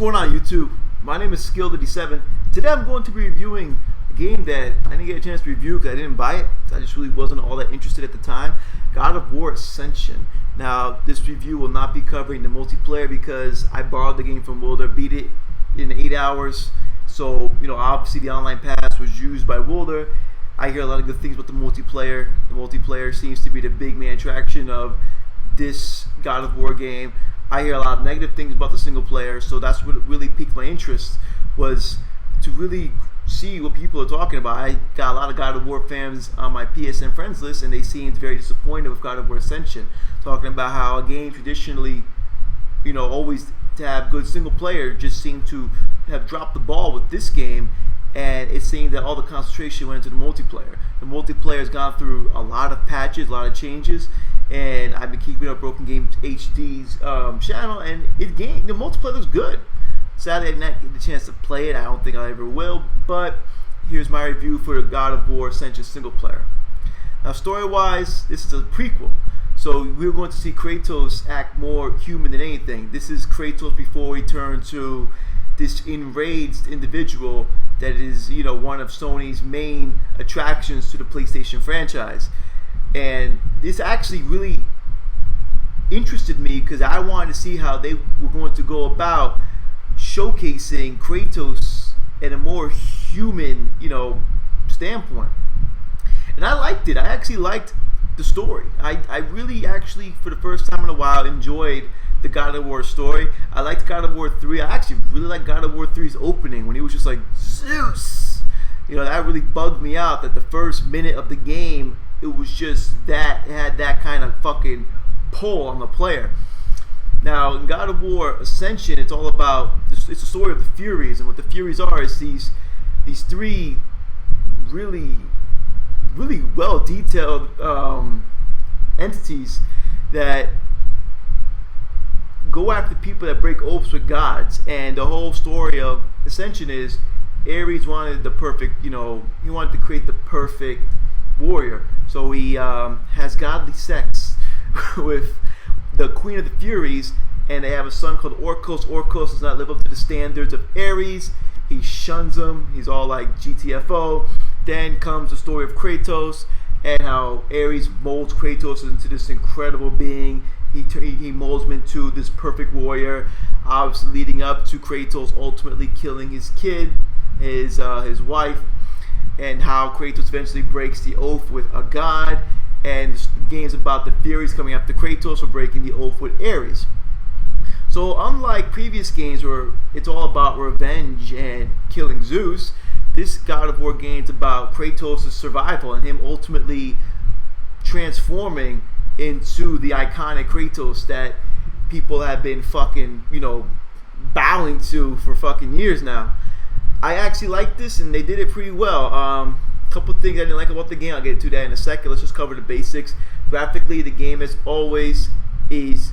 going on YouTube? My name is Skill87. Today I'm going to be reviewing a game that I didn't get a chance to review because I didn't buy it. I just really wasn't all that interested at the time. God of War Ascension. Now, this review will not be covering the multiplayer because I borrowed the game from Wilder, beat it in 8 hours. So, obviously the online pass was used by Wilder. I hear a lot of good things about the multiplayer. The multiplayer seems to be the big main attraction of this God of War game. I hear a lot of negative things about the single player, so that's what really piqued my interest, was to really see what people are talking about. I got a lot of God of War fans on my PSN friends list, and they seemed very disappointed with God of War Ascension, talking about how a game traditionally, always to have good single player, just seemed to have dropped the ball with this game, and it seemed that all the concentration went into the multiplayer. The multiplayer has gone through a lot of patches, a lot of changes, and I've been keeping up Broken Games HD's channel, and the multiplayer looks good. Sadly, I did not get the chance to play it. I don't think I ever will, but here's my review for the God of War Ascension single player. Now, story-wise, this is a prequel, so we're going to see Kratos act more human than anything. This is Kratos before he turned to this enraged individual that is, one of Sony's main attractions to the PlayStation franchise. And this actually really interested me because I wanted to see how they were going to go about showcasing Kratos in a more human, standpoint. And I liked it. I actually liked the story. I really actually, for the first time in a while, enjoyed the God of War story. I liked God of War 3. I actually really liked God of War 3's opening when he was just like, Zeus! That really bugged me out, that the first minute of the game, it was just that, it had that kind of fucking pull on the player. Now, in God of War Ascension, it's all about, it's a story of the Furies, and what the Furies are is these three really well detailed entities that go after people that break oaths with gods. And the whole story of Ascension is Ares wanted the perfect, he wanted to create the perfect warrior. So he has godly sex with the Queen of the Furies, and they have a son called Orcos. Orcos does not live up to the standards of Ares. He shuns him. He's all like GTFO. Then comes the story of Kratos and how Ares molds Kratos into this incredible being. He molds him into this perfect warrior, obviously leading up to Kratos ultimately killing his kid, his wife, and how Kratos eventually breaks the oath with a god. And the game's about the Furies coming after Kratos for breaking the oath with Ares. So unlike previous games where it's all about revenge and killing Zeus, this God of War game is about Kratos' survival and him ultimately transforming into the iconic Kratos that people have been fucking, bowing to for fucking years now. I actually like this, and they did it pretty well. Couple things I didn't like about the game. I'll get to that in a second. Let's just cover the basics. Graphically, the game, as always, is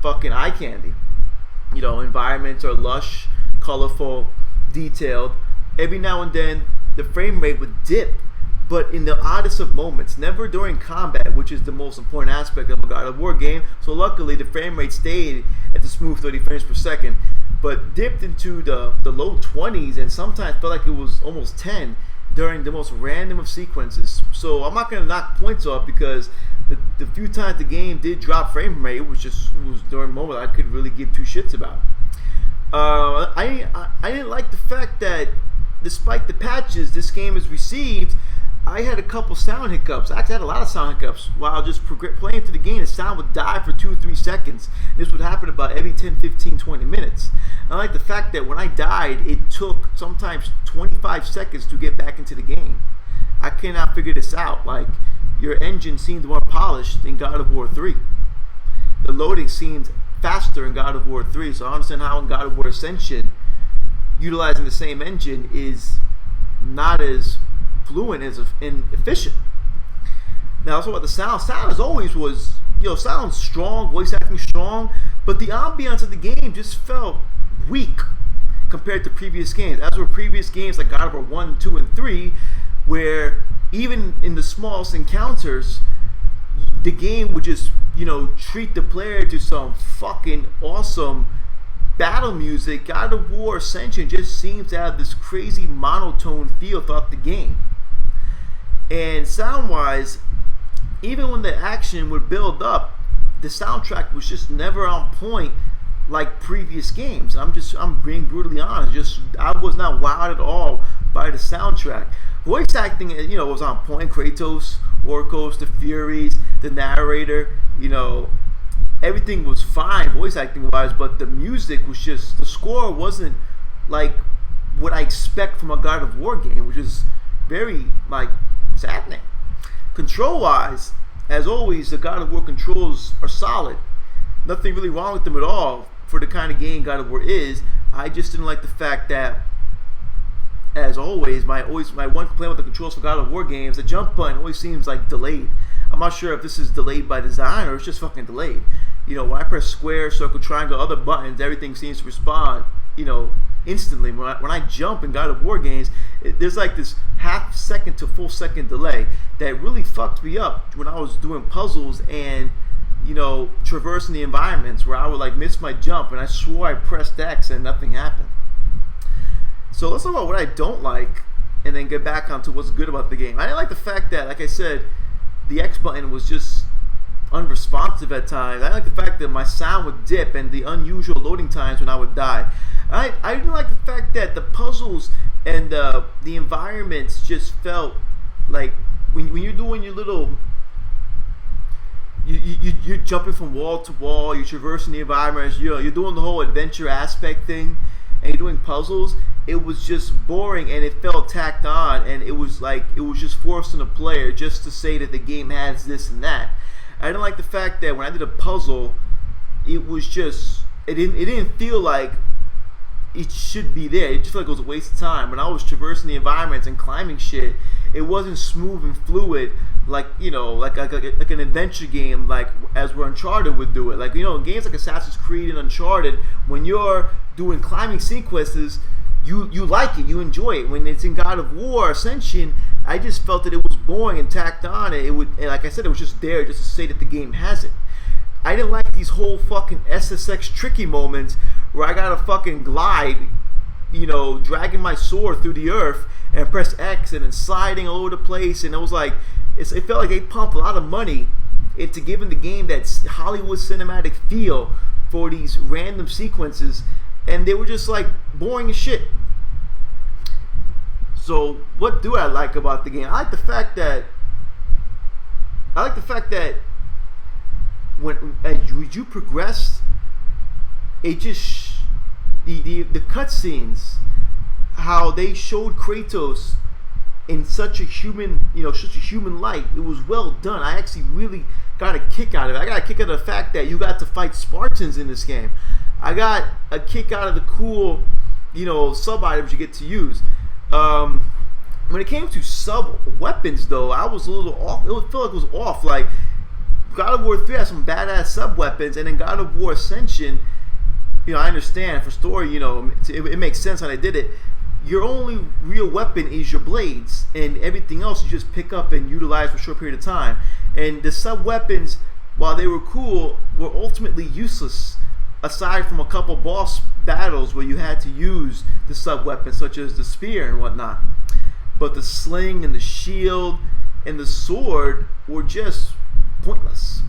fucking eye candy. Environments are lush, colorful, detailed. Every now and then, the frame rate would dip, but in the oddest of moments. Never during combat, which is the most important aspect of a God of War game. So luckily, the frame rate stayed at the smooth 30 frames per second, but dipped into the low 20s, and sometimes felt like it was almost 10 during the most random of sequences. So I'm not going to knock points off because the few times the game did drop frame rate, it was during a moment I could really give two shits about. I didn't like the fact that despite the patches this game has received, I had a couple sound hiccups. I actually had a lot of sound hiccups while just playing through the game. The sound would die for 2-3 seconds. This would happen about every 10, 15, 20 minutes. I like the fact that when I died, it took sometimes 25 seconds to get back into the game. I cannot figure this out. Like, your engine seemed more polished in God of War 3. The loading seemed faster in God of War 3, so I understand how in God of War Ascension, utilizing the same engine is not as fluent and efficient. Now, also about the sound. Sound as always was, sounds strong, voice acting strong, but the ambiance of the game just felt weak compared to previous games. As were previous games like God of War 1, 2, and 3, where even in the smallest encounters, the game would just, treat the player to some fucking awesome battle music, God of War Ascension just seems to have this crazy monotone feel throughout the game. And sound-wise, even when the action would build up, the soundtrack was just never on point like previous games. I'm being brutally honest. I was not wowed at all by the soundtrack. Voice acting, was on point. Kratos, Orcos, the Furies, the narrator, everything was fine voice acting wise, but the music was just, the score wasn't like what I expect from a God of War game, which is very saddening. Control wise, as always, the God of War controls are solid. Nothing really wrong with them at all for the kind of game God of War is. I just didn't like the fact that, as always, my one complaint with the controls for God of War games, the jump button always seems like delayed. I'm not sure if this is delayed by design or it's just fucking delayed. When I press square, circle, triangle, other buttons, everything seems to respond, instantly. When I jump in God of War games, there's like this half second to full second delay that really fucked me up when I was doing puzzles and traversing the environments where I would miss my jump and I swore I pressed X and nothing happened. So let's talk about what I don't like and then get back onto what's good about the game. I didn't like the fact that, like I said, the X button was just unresponsive at times. I didn't like the fact that my sound would dip and the unusual loading times when I would die. I didn't like the fact that the puzzles and the environments just felt like when you're doing your little, you're jumping from wall to wall, you're traversing the environments, you're doing the whole adventure aspect thing, and you're doing puzzles. It was just boring and it felt tacked on, and it was just forcing a player just to say that the game has this and that. I didn't like the fact that when I did a puzzle, it was just it didn't feel like it should be there. It just felt like it was a waste of time. When I was traversing the environments and climbing shit, it wasn't smooth and fluid like an adventure game, like as where Uncharted would do it. Games like Assassin's Creed and Uncharted, when you're doing climbing sequences, you like it, you enjoy it. When it's in God of War Ascension, I just felt that it was boring and tacked on. And like I said, it was just there just to say that the game has it. I didn't like these whole fucking SSX tricky moments where I gotta fucking glide, dragging my sword through the earth and press X and then sliding all over the place. And it was it felt like they pumped a lot of money into giving the game that Hollywood cinematic feel for these random sequences, and they were just boring as shit. So what do I like about the game? I like the fact that when as you progress, it just the cutscenes, how they showed Kratos in such a human light. It was well done. I actually really got a kick out of it. I got a kick out of the fact that you got to fight Spartans in this game. I got a kick out of the cool, sub items you get to use. When it came to sub weapons, though, I was a little off. It would feel like it was off. God of War 3 has some badass sub weapons, and then God of War Ascension, I understand for story, it makes sense how they did it. Your only real weapon is your blades, and everything else you just pick up and utilize for a short period of time. And the sub weapons, while they were cool, were ultimately useless, aside from a couple boss battles where you had to use the sub weapons, such as the spear and whatnot. But the sling and the shield and the sword were just pointless.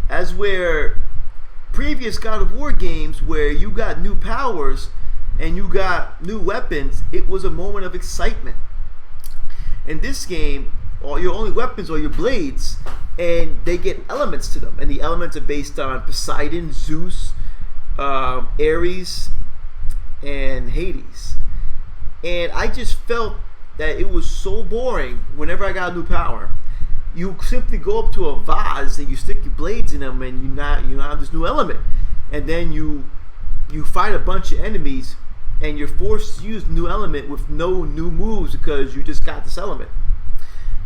As where previous God of War games, where you got new powers and you got new weapons, it was a moment of excitement. In this game, all your only weapons are your blades, and they get elements to them, and the elements are based on Poseidon, Zeus, Ares, and Hades. And I just felt that it was so boring whenever I got a new power. You simply go up to a vase and you stick your blades in them, and you have this new element, and then you fight a bunch of enemies, and you're forced to use the new element with no new moves because you just got this element.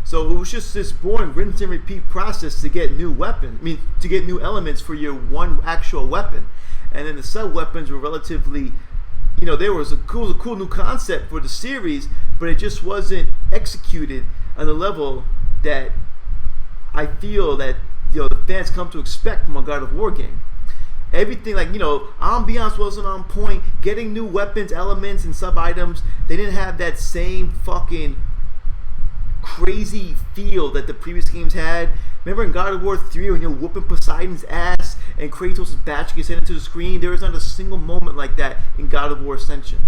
So it was just this boring rinse and repeat process to get new to get new elements for your one actual weapon. And then the sub weapons were relatively, there was a cool new concept for the series, but it just wasn't executed on the level that I feel that the fans come to expect from a God of War game. Everything, like, ambiance wasn't on point. Getting new weapons, elements, and sub items, they didn't have that same fucking crazy feel that the previous games had. Remember in God of War 3 when you're whooping Poseidon's ass and Kratos' batch gets sent into the screen? There is not a single moment like that in God of War Ascension.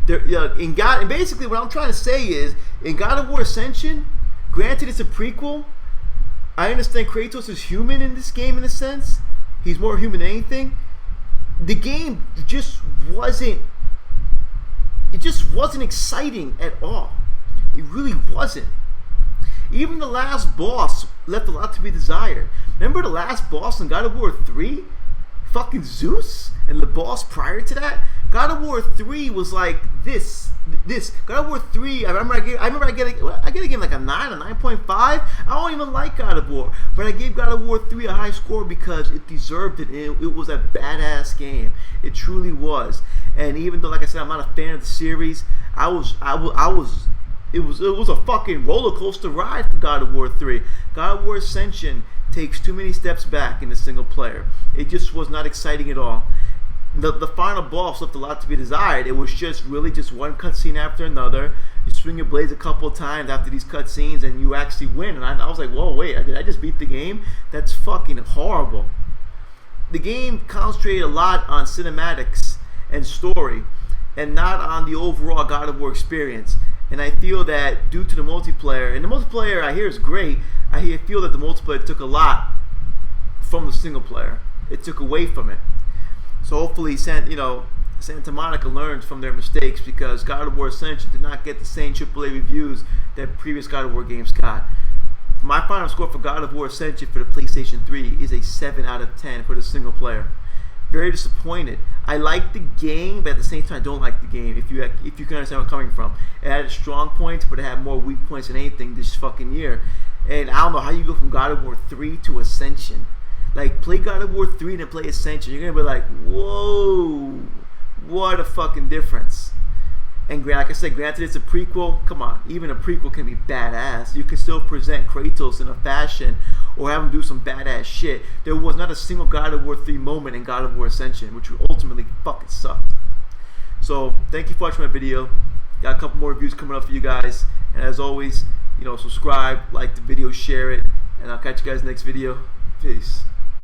And basically what I'm trying to say is, in God of War Ascension, granted it's a prequel, I understand Kratos is human in this game in a sense. He's more human than anything. The game just wasn't exciting at all. It really wasn't. Even the last boss left a lot to be desired. Remember the last boss in God of War 3? Fucking Zeus? And the boss prior to that? God of War 3 was like this. God of War 3, I get a game like a 9, a 9.5. I don't even like God of War, but I gave God of War 3 a high score because it deserved it. It was a badass game. It truly was. And even though, like I said, I'm not a fan of the series, it was a fucking roller coaster ride for God of War 3. God of War Ascension takes too many steps back in the single player. It just was not exciting at all. The final boss left a lot to be desired. It was just really just one cutscene after another. You swing your blades a couple of times after these cutscenes and you actually win. And I was like, whoa, wait, did I just beat the game? That's fucking horrible. The game concentrated a lot on cinematics and story and not on the overall God of War experience. And I feel that due to the multiplayer, and the multiplayer I hear is great, I feel that the multiplayer took a lot from the single player. It took away from it. So hopefully Santa Monica learns from their mistakes, because God of War Ascension did not get the same AAA reviews that previous God of War games got. My final score for God of War Ascension for the PlayStation 3 is a 7 out of 10 for the single player. Very disappointed. I like the game, but at the same time I don't like the game, if you can understand where I'm coming from. It had strong points, but it had more weak points than anything this fucking year. And I don't know how you go from God of War 3 to Ascension. Like, play God of War 3 and play Ascension. You're going to be like, whoa, what a fucking difference. And like I said, granted it's a prequel. Come on, even a prequel can be badass. You can still present Kratos in a fashion or have him do some badass shit. There was not a single God of War 3 moment in God of War Ascension, which ultimately fucking sucked. So, thank you for watching my video. Got a couple more reviews coming up for you guys. And as always, subscribe, like the video, share it. And I'll catch you guys next video. Peace.